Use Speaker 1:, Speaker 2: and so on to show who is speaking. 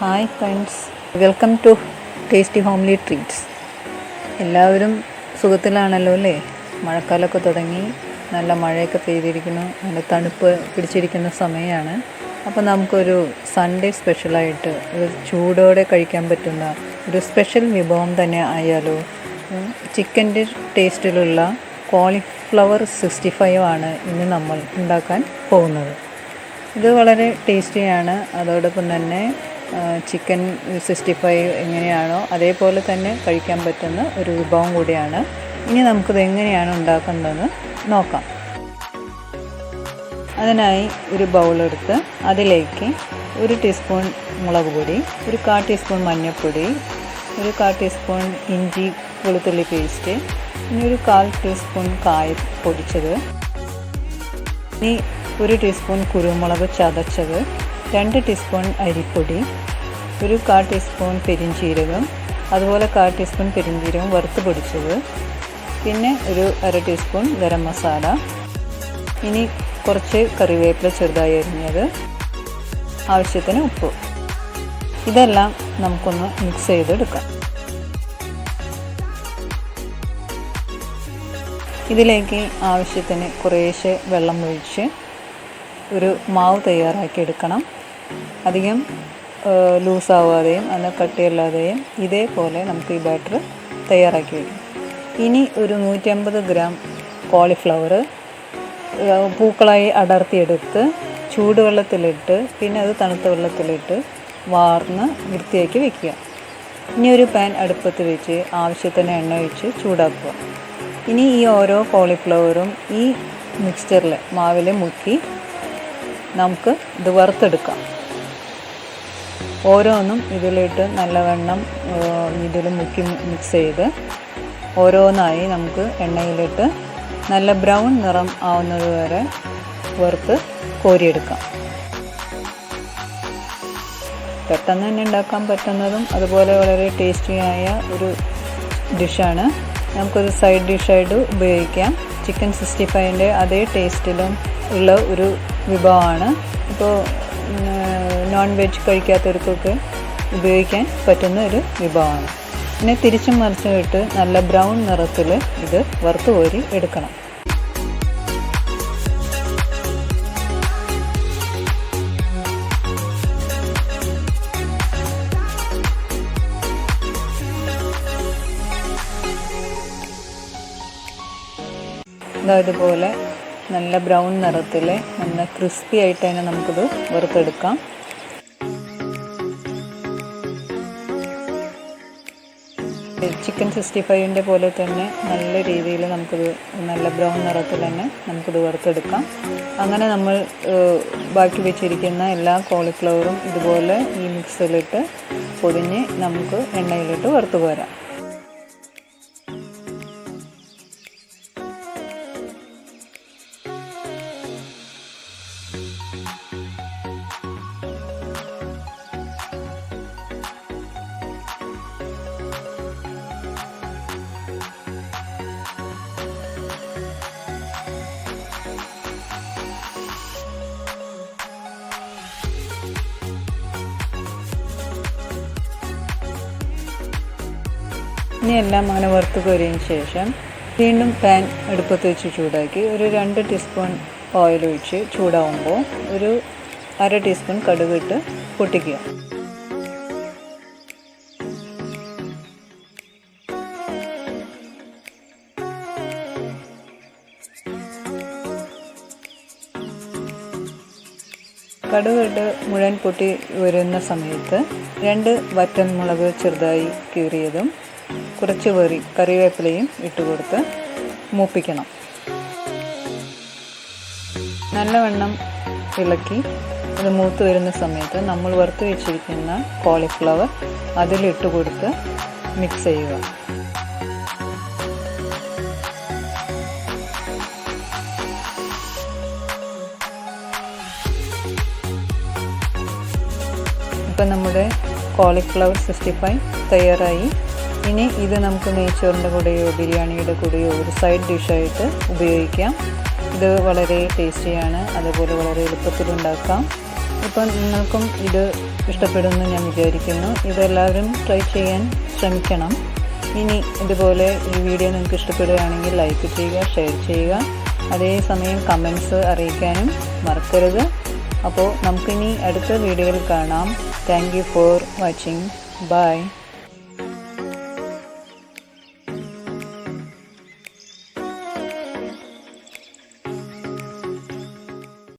Speaker 1: Hi friends, welcome to tasty homely treats. എല്ലാവരും സുഖത്തിലാണല്ലോ അല്ലേ? മഴക്കാലമൊക്കെ തുടങ്ങി, നല്ല മഴയൊക്കെ പെയ്തിരിക്കുന്നു, നല്ല തണുപ്പ് പിടിച്ചിരിക്കുന്ന സമയമാണ്. അപ്പോൾ നമുക്കൊരു സൺഡേ സ്പെഷ്യലായിട്ട് ഒരു ചൂടോടെ കഴിക്കാൻ പറ്റുന്ന ഒരു സ്പെഷ്യൽ വിഭവം തന്നെ ആയാലോ. ചിക്കൻ്റെ ടേസ്റ്റിലുള്ള കോളിഫ്ലവർ 65 ആണ് ഇന്ന് നമ്മൾ ഉണ്ടാക്കാൻ പോകുന്നത്. ഇത് വളരെ ടേസ്റ്റിയാണ്. അതോടൊപ്പം തന്നെ ചിക്കൻ 65 എങ്ങനെയാണോ അതേപോലെ തന്നെ കഴിക്കാൻ പറ്റുന്ന ഒരു വിഭവം കൂടിയാണ്. ഇനി നമുക്കിത് എങ്ങനെയാണ് ഉണ്ടാക്കുന്നതെന്ന് നോക്കാം. അതിനായി ഒരു ബൗളെടുത്ത് അതിലേക്ക് 1 ടീസ്പൂൺ മുളക് പൊടി, 1/4 ടീസ്പൂൺ മഞ്ഞൾപ്പൊടി, 1/4 ടീസ്പൂൺ ഇഞ്ചി വെളുത്തുള്ളി പേസ്റ്റ്, ഇനി 1/4 ടീസ്പൂൺ കായം പൊടിച്ചത്, ഇനി 1 ടീസ്പൂൺ കുരുമുളക് ചതച്ചത്, 2 ടീസ്പൂൺ അരിപ്പൊടി, 1/4 ടീസ്പൂൺ പെരിഞ്ചീരകം, അതുപോലെ 1/4 ടീസ്പൂൺ പെരിഞ്ചീരകം വറുത്ത് പൊടിച്ചത്, പിന്നെ 1/2 ടീസ്പൂൺ ഗരം മസാല, ഇനി കുറച്ച് കറിവേപ്പില ചെറുതായി അരിഞ്ഞത്, ആവശ്യത്തിന് ഉപ്പ്. ഇതെല്ലാം നമുക്കൊന്ന് മിക്സ് ചെയ്തെടുക്കാം. ഇതിലേക്ക് ആവശ്യത്തിന് കുറേശ്ശെ വെള്ളം ഒഴിച്ച് ഒരു മാവ് തയ്യാറാക്കി എടുക്കണം. അധികം ലൂസാവാതെയും എന്നാൽ കട്ടിയല്ലാതെയും ഇതേപോലെ നമുക്ക് ഈ ബാറ്റർ തയ്യാറാക്കി വയ്ക്കും. ഇനി ഒരു 150 ഗ്രാം കോളിഫ്ലവർ പൂക്കളായി അടർത്തിയെടുത്ത് ചൂടുവെള്ളത്തിലിട്ട് പിന്നെ അത് തണുത്ത വെള്ളത്തിലിട്ട് വാർന്ന് വൃത്തിയാക്കി വയ്ക്കുക. ഇനി ഒരു പാൻ അടുപ്പത്ത് വെച്ച് ആവശ്യത്തിന് എണ്ണ ഒഴിച്ച് ചൂടാക്കുക. ഇനി ഈ ഓരോ കോളിഫ്ലവറും ഈ മിക്സ്ചറിൽ മാവിൽ മുക്കി നമുക്ക് ഇത് വറുത്തെടുക്കാം. ഓരോന്നും ഇതിലിട്ട് നല്ലവണ്ണം ഇതിൽ മുക്കി മിക്സ് ചെയ്ത് ഓരോന്നായി നമുക്ക് എണ്ണയിലിട്ട് നല്ല ബ്രൗൺ നിറം ആവുന്നത് വരെ വറുത്ത് കോരിയെടുക്കാം. പെട്ടെന്ന് തന്നെ ഉണ്ടാക്കാൻ പറ്റുന്നതും അതുപോലെ വളരെ ടേസ്റ്റിയായ ഒരു ഡിഷാണ്. നമുക്കൊരു സൈഡ് ഡിഷായിട്ട് ഉപയോഗിക്കാം. ചിക്കൻ 65ൻ്റെ അതേ ടേസ്റ്റിലും ഉള്ള ഒരു വിഭവമാണ്. ഇപ്പോൾ നോൺ വെജ് കഴിക്കാത്തവർക്കൊക്കെ ഉപയോഗിക്കാൻ പറ്റുന്ന ഒരു വിഭവമാണ്. പിന്നെ തിരിച്ചും മറിച്ചും ഇട്ട് നല്ല ബ്രൗൺ നിറത്തിൽ ഇത് വറുത്ത് കോരി എടുക്കണം. ഇതുപോലെ നല്ല ബ്രൗൺ നിറത്തിൽ നല്ല ക്രിസ്പി ആയിട്ട് തന്നെ നമുക്കിത് വറുത്തെടുക്കാം. ചിക്കൻ 65ൻ്റെ പോലെ തന്നെ നല്ല രീതിയിൽ നമുക്കിത് നല്ല ബ്രൗൺ നിറത്തിൽ തന്നെ നമുക്കിത് വറുത്തെടുക്കാം. അങ്ങനെ നമ്മൾ ബാക്കി വെച്ചിരിക്കുന്ന എല്ലാ കോളിഫ്ലവറും ഇതുപോലെ ഈ മിക്സിലിട്ട് പൊടിഞ്ഞ് നമുക്ക് എണ്ണയിലിട്ട് വറുത്ത് പോരാം. ഇനി എല്ലാം അങ്ങനെ വറുത്ത് കോരിയതിന് ശേഷം വീണ്ടും പാൻ അടുപ്പത്ത് വെച്ച് ചൂടാക്കി ഒരു 2 ടീസ്പൂൺ ഓയിൽ ഒഴിച്ച് ചൂടാവുമ്പോൾ ഒരു 1/2 ടീസ്പൂൺ കടുക് ഇട്ട് പൊട്ടിക്കുക. കടുക് ഇട്ട് മുഴുവൻ പൊട്ടി വരുന്ന സമയത്ത് 2 വറ്റൽമുളക് ചെറുതായി കീറിയതും കുറച്ച് കറിവേപ്പിലയും ഇട്ട് കൊടുത്ത് മൂപ്പിക്കണം. നല്ലവണ്ണം ഇളക്കി ഇത് മൂത്ത് വരുന്ന സമയത്ത് നമ്മൾ വറുത്ത് വെച്ചിരിക്കുന്ന കോളിഫ്ലവർ അതിലിട്ട് കൊടുത്ത് മിക്സ് ചെയ്യുക. ഇപ്പം നമ്മുടെ കോളിഫ്ലവർ 65 തയ്യാറായി. ഇനി ഇത് നമുക്ക് നെയ്ച്ചോറിൻ്റെ കൂടെയോ ബിരിയാണിയുടെ കൂടെയോ ഒരു സൈഡ് ഡിഷായിട്ട് ഉപയോഗിക്കാം. ഇത് വളരെ ടേസ്റ്റിയാണ്, അതുപോലെ വളരെ എളുപ്പത്തിലുണ്ടാക്കാം. ഇപ്പം നിങ്ങൾക്കും ഇത് ഇഷ്ടപ്പെടുമെന്ന് ഞാൻ വിചാരിക്കുന്നു. ഇതെല്ലാവരും ട്രൈ ചെയ്യാൻ ശ്രമിക്കണം. ഇനി ഇതുപോലെ ഈ വീഡിയോ നിങ്ങൾക്ക് ഇഷ്ടപ്പെടുകയാണെങ്കിൽ ലൈക്ക് ചെയ്യുക, ഷെയർ ചെയ്യുക. അതേസമയം കമൻസ് അറിയിക്കാനും മറക്കരുത്. അപ്പോൾ നമുക്കിനി അടുത്ത വീഡിയോയിൽ കാണാം. Thank you for watching. By.